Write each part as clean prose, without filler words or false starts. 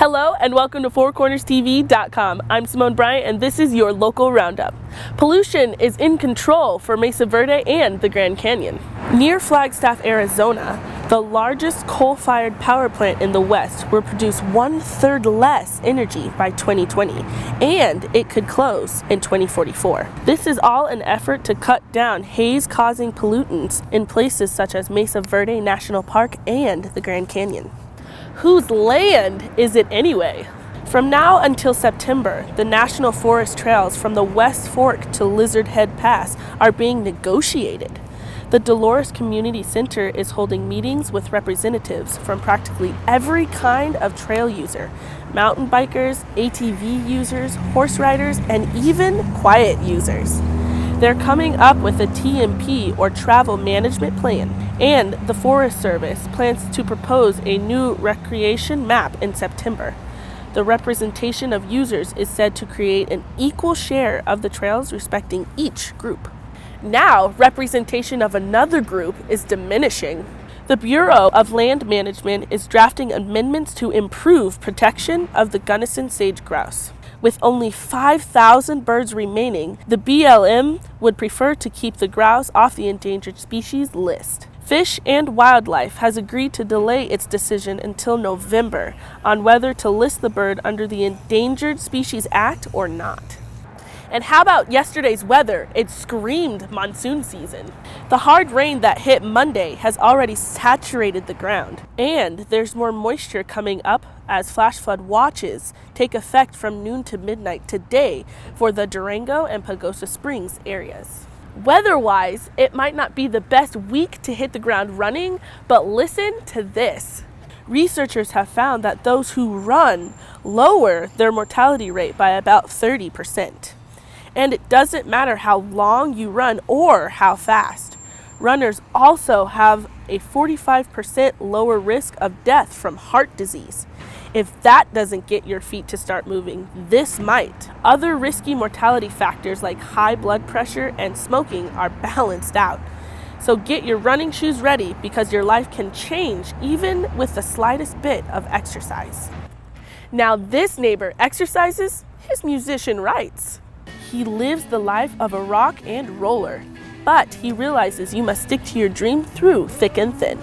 Hello and welcome to FourCornersTV.com. I'm Samone Bryant and this is your local roundup. Pollution is in control for Mesa Verde and the Grand Canyon. Near Flagstaff, Arizona, the largest coal-fired power plant in the West will produce 1/3 less energy by 2020, and it could close in 2044. This is all an effort to cut down haze-causing pollutants in places such as Mesa Verde National Park and the Grand Canyon. Whose land is it anyway? From now until September, the National Forest trails from the West Fork to Lizard Head Pass are being negotiated. The Dolores Community Center is holding meetings with representatives from practically every kind of trail user: mountain bikers, ATV users, horse riders, and even quiet users. They're coming up with a TMP or travel management plan, and the Forest Service plans to propose a new recreation map in September. The representation of users is said to create an equal share of the trails respecting each group. Now, representation of another group is diminishing. The Bureau of Land Management is drafting amendments to improve protection of the Gunnison sage grouse. With only 5,000 birds remaining, the BLM would prefer to keep the grouse off the endangered species list. Fish and Wildlife has agreed to delay its decision until November on whether to list the bird under the Endangered Species Act or not. And how about yesterday's weather? It screamed monsoon season. The hard rain that hit Monday has already saturated the ground, and there's more moisture coming up as flash flood watches take effect from noon to midnight today for the Durango and Pagosa Springs areas. Weather-wise, it might not be the best week to hit the ground running, but listen to this. Researchers have found that those who run lower their mortality rate by about 30%. And it doesn't matter how long you run or how fast. Runners also have a 45% lower risk of death from heart disease. If that doesn't get your feet to start moving, this might. Other risky mortality factors like high blood pressure and smoking are balanced out. So get your running shoes ready, because your life can change even with the slightest bit of exercise. Now this neighbor exercises, his musician writes. He lives the life of a rock and roller, but he realizes you must stick to your dream through thick and thin.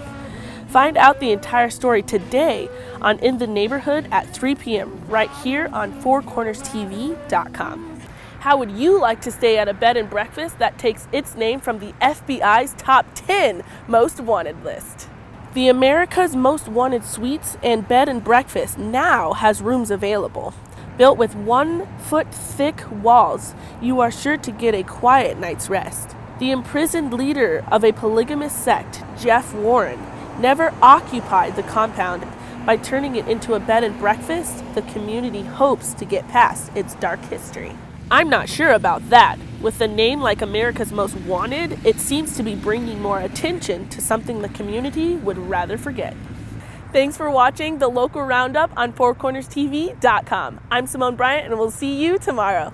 Find out the entire story today on In the Neighborhood at 3 p.m. right here on FourCornersTV.com. How would you like to stay at a bed and breakfast that takes its name from the FBI's top 10 most wanted list? The America's Most Wanted Suites and Bed and Breakfast now has rooms available. Built with 1 foot thick walls, you are sure to get a quiet night's rest. The imprisoned leader of a polygamous sect, Jeff Warren, never occupied the compound. By turning it into a bed and breakfast, the community hopes to get past its dark history. I'm not sure about that. With a name like America's Most Wanted, it seems to be bringing more attention to something the community would rather forget. Thanks for watching the local roundup on FourCornersTV.com. I'm Samone Bryant, and we'll see you tomorrow.